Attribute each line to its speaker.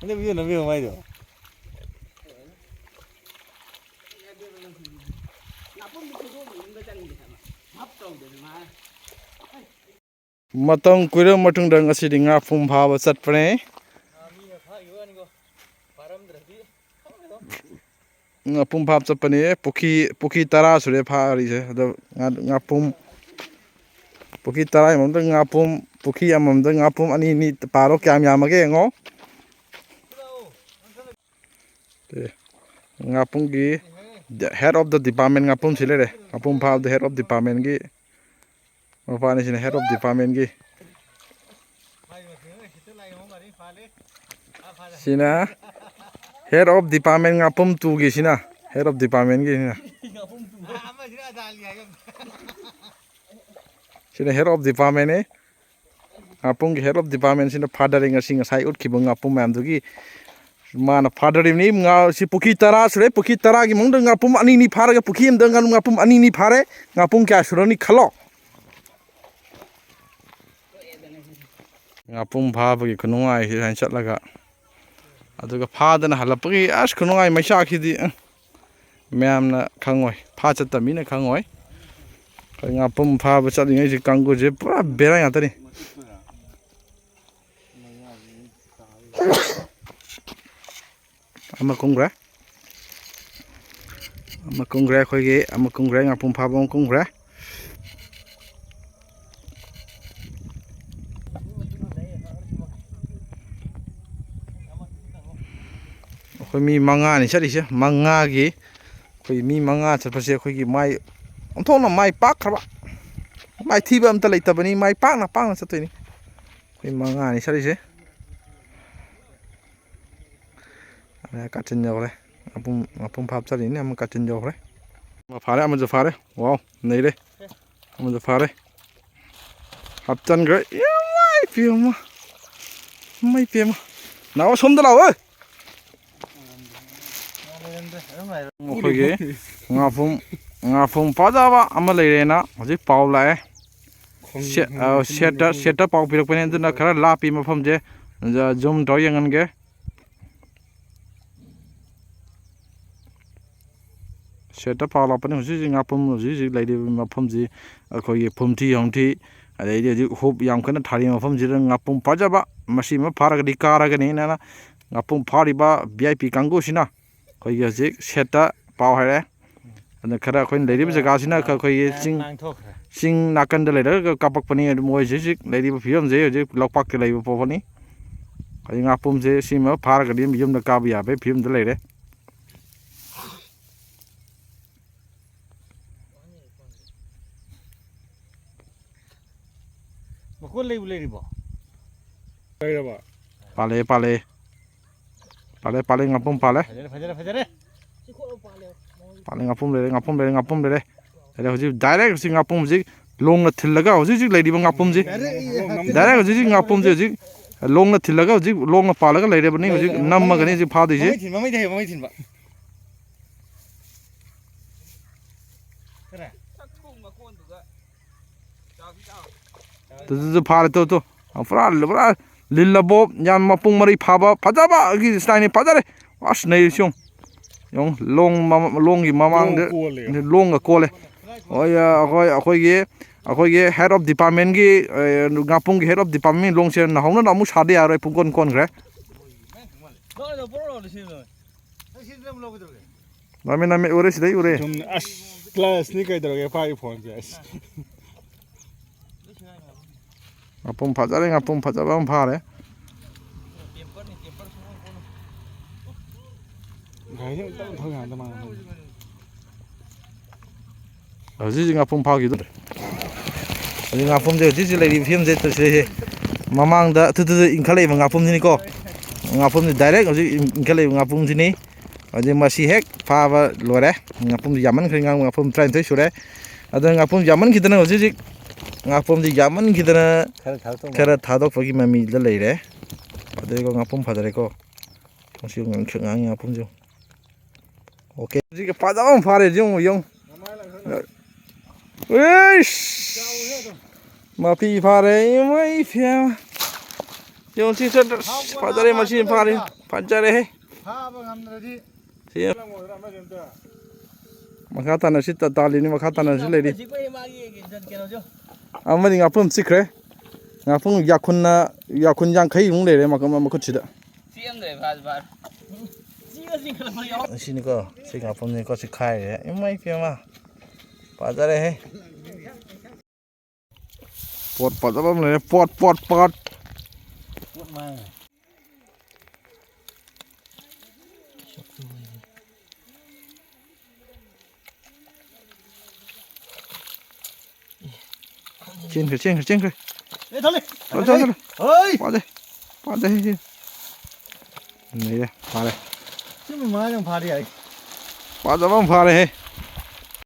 Speaker 1: 근데 위에 너무 많이 줘.
Speaker 2: Matang kuira matung dang asidi nga phum phaba chatpane nga phum phab chapane pukhi tara sure phari se nga phum pukhi tara mamda nga phum pukhi amamda nga phum ani ni paro kyam yamage ngo nga phum gi head of the department nga phum sile re nga phum phab the head of department gi Mapani sini head of department gi. Sina head of department ngapum tu gi sina head of department gi sina. Sina head of department e ngapum gi head of department sina fathering singa sai ut khibung ngapum mam du gi mana fathering ni nga si pukhi tara sure pukhi tara gi mung ngapum ani ni phara ga pukhi am ngapum ani ni phare ngapum kya surani khalo ngapum phaba gi khunungai hi han chatlaga aduga phadana halapagi as khunungai maisa khidi myamna khangoi pha chatamina khangoi ngapum phaba chalingai ji kanggu je pura bera nga tani ama kongra khoige ama kongra ngapum phaba kongra mi manga ni chari se manga gi khoi mi manga chatpa se khoi gi mai onthona mai pak khaba mai thiba amta leitabani mai pak na chatoi ni khoi manga ni chari se ara katin jawre apum phap chari ni am katin jawre ma phare am jo phare wow nei re am jo phare hapchan gre mai pima naw somda law oi khoige ngapum pajaba ama leirena hoji paula seta pau pirak pane duna khara lapi mafam je zoom do yangan ge seta paula pane hoji ngapum hoji leide mafam ji khoige phumthi hongthi adai ji hope yam kana thari mafam ji ngapum pajaba masi ma phara ga dikara ga ni na ngapum phari ba vip kangu sina khoi ge ji seta pau hare ana khara khoi leiri ba jaga sina khoi sing nakan da leira kapak pani moi ji leiri ba phiam je ji lokpak ke leiba po pani khoi ngapum je sima phar ga dim yum da ka bia be phiam da leire
Speaker 1: Makul leiri ba
Speaker 2: pale ngapum pale
Speaker 1: Fajare
Speaker 2: pale ngapum le ada hoji direct si ngapum ji long na thillaga hoji leiri ba ngapum ji direct hoji ngapum ji long na thillaga hoji long na palaga leire bani hoji namma gani ji phadi ji
Speaker 1: mamai thin ba
Speaker 2: tu phare to pura lillabo yan mapung mari phaba phajaba gi style phajare as nei syong yong long gi mamang de long ga kole oya akoi ge head of department gi ngapung gi head of department long chen na hongna na mu sade aroi pungkon kon gre name ore sidai ore
Speaker 1: class ni kai daro ge phai phone yes
Speaker 2: ngapum phajaba phare hoji ngapum phagi do hoji ngapum je ji leiri phiam je to se mamang da tu inkhale ngapum ni ko ngapum ni direct hoji inkhale ngapum ni hoji masi hek pha ba lore ngapum yaman khring ngapum train thoi sure ada ngapum yaman kidana hoji ngapum di yaman kidana khara thadok pagi mami la leire ade ko ngapum phadare ko hosi ngapum jo okay ji ke padam phare jong eish mapi phare mai phia Yo si sen padare machine phari panjare he
Speaker 1: พาบ่งำเลยที่
Speaker 2: si makata na sita tali ni makata na sile di amani ngapum sikre ngapum yakun yang khai ung le makam makuchida
Speaker 3: siam de phas phas
Speaker 2: sini ko si ngapum ni ko sikhai re imai pia ma padare he pot abam le pot
Speaker 1: พูดมา
Speaker 2: chen kre
Speaker 1: เฮ้ยทะเล
Speaker 2: thôi
Speaker 1: เฮ้ย
Speaker 2: pade ni pare
Speaker 1: ชื่อมันมาจังพาดิไอ้
Speaker 2: pade bam pare he